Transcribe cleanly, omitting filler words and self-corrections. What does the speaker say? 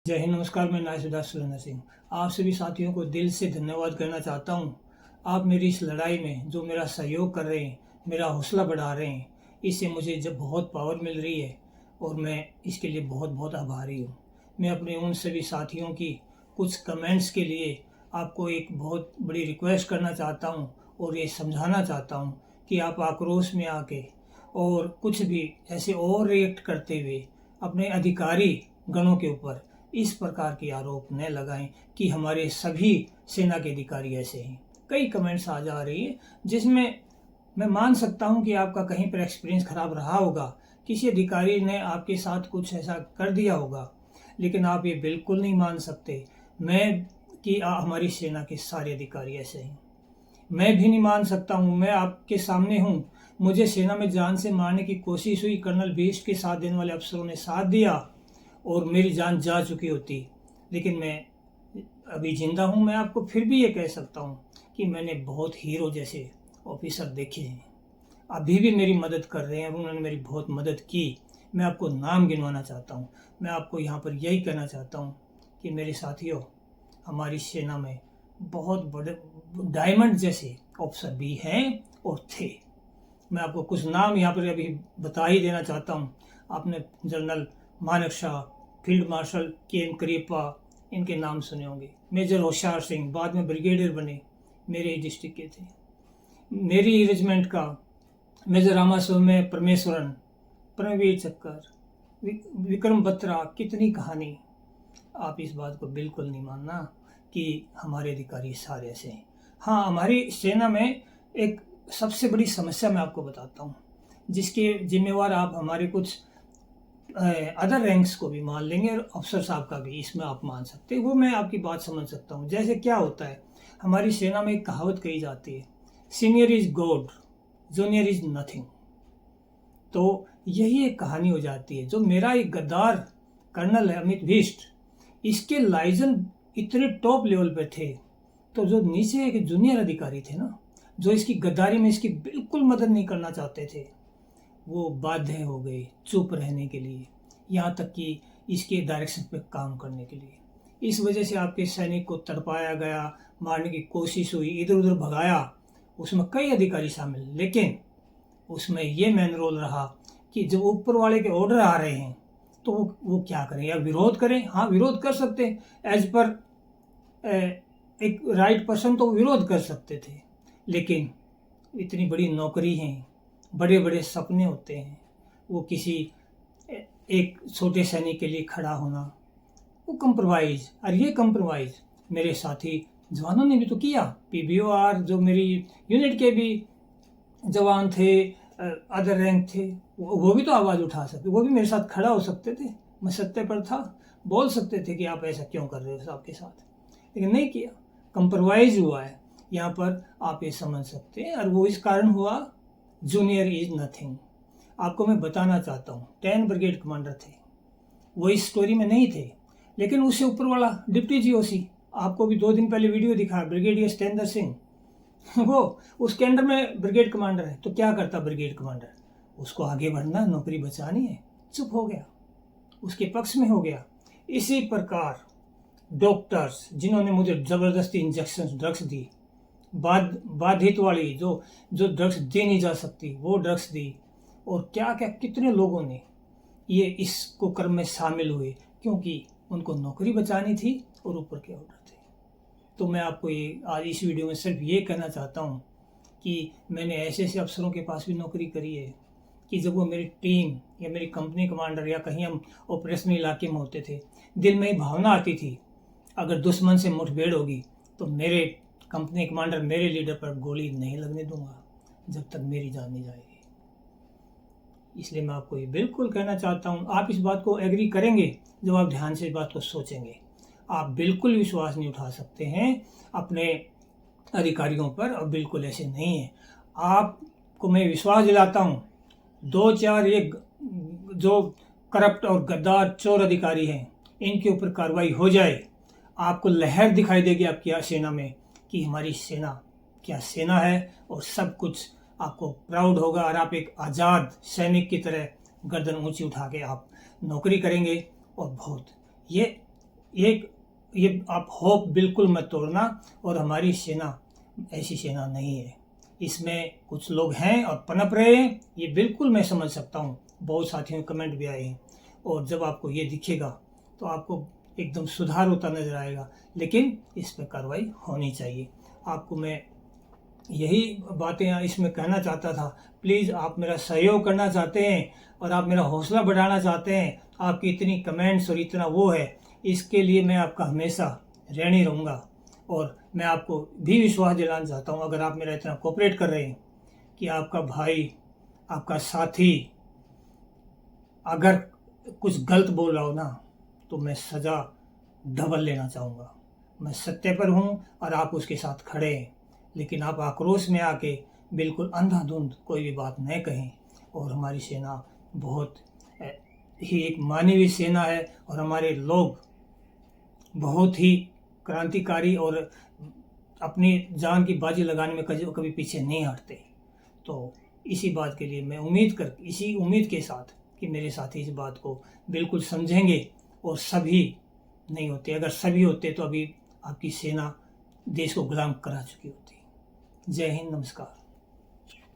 जय हिंद, नमस्कार। मैं नासिर सुलैना सिंह आप सभी साथियों को दिल से धन्यवाद करना चाहता हूँ। आप मेरी इस लड़ाई में जो मेरा सहयोग कर रहे हैं, मेरा हौसला बढ़ा रहे हैं, इससे मुझे जब बहुत पावर मिल रही है और मैं इसके लिए बहुत बहुत आभारी हूँ। मैं अपने उन सभी साथियों की कुछ कमेंट्स के लिए आपको एक बहुत बड़ी रिक्वेस्ट करना चाहता हूँ और ये समझाना चाहता हूँ कि आप आक्रोश में आके और कुछ भी ऐसे ओवर रिएक्ट करते हुए अपने अधिकारी गणों के ऊपर इस प्रकार के आरोप न लगाएं कि हमारे सभी सेना के अधिकारी ऐसे हैं। कई कमेंट्स आ जा रही है जिसमें मैं मान सकता हूं कि आपका कहीं पर एक्सपीरियंस खराब रहा होगा, किसी अधिकारी ने आपके साथ कुछ ऐसा कर दिया होगा, लेकिन आप ये बिल्कुल नहीं मान सकते हमारी सेना के सारे अधिकारी ऐसे हैं। मैं भी नहीं मान सकता हूँ। मैं आपके सामने हूँ। मुझे सेना में जान से मारने की कोशिश हुई, कर्नल भीष्ट के साथ देने वाले अफसरों ने साथ दिया और मेरी जान जा चुकी होती, लेकिन मैं अभी जिंदा हूँ। मैं आपको फिर भी ये कह सकता हूँ कि मैंने बहुत हीरो जैसे ऑफिसर देखे हैं, अभी भी मेरी मदद कर रहे हैं, उन्होंने मेरी बहुत मदद की। मैं आपको नाम गिनवाना चाहता हूँ। मैं आपको यहाँ पर यही कहना चाहता हूँ कि मेरे साथियों, हमारी सेना में बहुत बड़े डायमंड जैसे ऑफिसर भी हैं और थे। मैं आपको कुछ नाम यहाँ पर अभी बता ही देना चाहता हूँ। आपने general Manek Shah, field marshal KM. Cariappa, इनके नाम सुने होंगे। मेजर होशियार सिंह बाद में ब्रिगेडियर बने, मेरे ही डिस्ट्रिक्ट के थे। मेरी ही रेजिमेंट का मेजर रामास्वामी परमेश्वरन, परमवीर चक्कर, विक्रम बत्रा, कितनी कहानी। आप इस बात को बिल्कुल नहीं मानना कि हमारे अधिकारी सारे ऐसे हैं। हाँ, हमारी सेना में एक सबसे बड़ी समस्या मैं आपको बताता हूँ, जिसके जिम्मेवार आप हमारे कुछ अदर रैंक्स को भी मान लेंगे और अफसर साहब का भी इसमें आप मान सकते हैं। वो मैं आपकी बात समझ सकता हूँ। जैसे क्या होता है, हमारी सेना में एक कहावत कही जाती है, senior is God, junior is nothing. तो यही एक कहानी हो जाती है। जो मेरा एक गद्दार कर्नल है अमित भीष्ट, इसके लाइजन इतने टॉप लेवल पे थे, तो जो नीचे एक जूनियर अधिकारी थे ना, जो इसकी गद्दारी में इसकी बिल्कुल मदद नहीं करना चाहते थे, वो बाध्य हो गए चुप रहने के लिए, यहाँ तक कि इसके डायरेक्शन पे काम करने के लिए। इस वजह से आपके सैनिक को तड़पाया गया, मारने की कोशिश हुई, इधर उधर भगाया। उसमें कई अधिकारी शामिल, लेकिन उसमें ये मेन रोल रहा कि जब ऊपर वाले के ऑर्डर आ रहे हैं तो वो क्या करें, या विरोध करें। हाँ, विरोध कर सकते हैं, एज पर एक राइट पर्सन तो विरोध कर सकते थे, लेकिन इतनी बड़ी नौकरी है, बड़े बड़े सपने होते हैं, वो किसी एक छोटे सैनिक के लिए खड़ा होना, वो कंप्रोमाइज़। और ये कंप्रोमाइज़ मेरे साथी जवानों ने भी तो किया। PBOR जो मेरी यूनिट के भी जवान थे, अदर रैंक थे, वो भी तो आवाज़ उठा सकते, वो भी मेरे साथ खड़ा हो सकते थे। मैं सत्य पर था, बोल सकते थे कि आप ऐसा क्यों कर रहे हो साहब के साथ, लेकिन नहीं किया। कंप्रोमाइज़ हुआ है यहाँ पर, आप ये समझ सकते हैं। और वो इस कारण हुआ, जूनियर इज नथिंग। आपको मैं बताना चाहता हूँ, 10 ब्रिगेड कमांडर थे, वो इस स्टोरी में नहीं थे, लेकिन उससे ऊपर वाला डिप्टी GOC, आपको भी 2 दिन पहले वीडियो दिखा, ब्रिगेडियर सतेंद्र सिंह, वो उसके अंडर में ब्रिगेड कमांडर है। तो क्या करता ब्रिगेड कमांडर, उसको आगे बढ़ना, नौकरी बचानी है, चुप हो गया, उसके पक्ष में हो गया। इसी प्रकार डॉक्टर्स जिन्होंने मुझे ज़बरदस्ती इंजेक्शन ड्रग्स दी, बाधित वाली जो ड्रग्स दी नहीं जा सकती, वो ड्रग्स दी, और क्या क्या कितने लोगों ने ये इस कुकर्म में शामिल हुए, क्योंकि उनको नौकरी बचानी थी और ऊपर के ऑर्डर थे। तो मैं आपको ये आज इस वीडियो में सिर्फ ये कहना चाहता हूँ कि मैंने ऐसे ऐसे अफसरों के पास भी नौकरी करी है कि जब वो मेरी टीम या मेरी कंपनी कमांडर या कहीं हम ऑपरेशनल इलाके में होते थे, दिल में ही भावना आती थी, अगर दुश्मन से मुठभेड़ होगी तो मेरे कंपनी कमांडर, मेरे लीडर पर गोली नहीं लगने दूंगा जब तक मेरी जान नहीं जाएगी। इसलिए मैं आपको ये बिल्कुल कहना चाहता हूँ, आप इस बात को एग्री करेंगे जब आप ध्यान से इस बात को सोचेंगे। आप बिल्कुल विश्वास नहीं उठा सकते हैं अपने अधिकारियों पर, और बिल्कुल ऐसे नहीं है। आपको मैं विश्वास दिलाता हूँ, 2-4 ये जो करप्ट और गद्दार चोर अधिकारी हैं, इनके ऊपर कार्रवाई हो जाए, आपको लहर दिखाई देगी आपकी सेना में कि हमारी सेना क्या सेना है, और सब कुछ आपको प्राउड होगा, और आप एक आज़ाद सैनिक की तरह गर्दन ऊंची उठा के आप नौकरी करेंगे। और बहुत ये ये आप होप बिल्कुल मत तोड़ना। और हमारी सेना ऐसी सेना नहीं है, इसमें कुछ लोग हैं और पनप रहे हैं, ये बिल्कुल मैं समझ सकता हूँ। बहुत साथियों कमेंट भी आए हैं, और जब आपको ये दिखेगा तो आपको एकदम सुधार होता नजर आएगा, लेकिन इस पर कार्रवाई होनी चाहिए। आपको मैं यही बातें इसमें कहना चाहता था। प्लीज़ आप मेरा सहयोग करना चाहते हैं और आप मेरा हौसला बढ़ाना चाहते हैं, आपकी इतनी कमेंट्स और इतना वो है, इसके लिए मैं आपका हमेशा ऋणी रहूँगा। और मैं आपको भी विश्वास दिलाना चाहता हूँ, अगर आप मेरा इतना कोऑपरेट कर रहे हैं कि आपका भाई, आपका साथी अगर कुछ गलत बोल रहा हो ना, तो मैं सज़ा डबल लेना चाहूँगा। मैं सत्य पर हूँ और आप उसके साथ खड़े हैं, लेकिन आप आक्रोश में आके बिल्कुल अंधाधुंध कोई भी बात न कहें। और हमारी सेना बहुत ही एक मानवीय सेना है, और हमारे लोग बहुत ही क्रांतिकारी और अपनी जान की बाजी लगाने में कभी पीछे नहीं हटते। तो इसी बात के लिए मैं इसी उम्मीद के साथ कि मेरे साथी इस बात को बिल्कुल समझेंगे, और सभी नहीं होते, अगर सभी होते तो अभी आपकी सेना देश को गुलाम करा चुकी होती। जय हिंद, नमस्कार।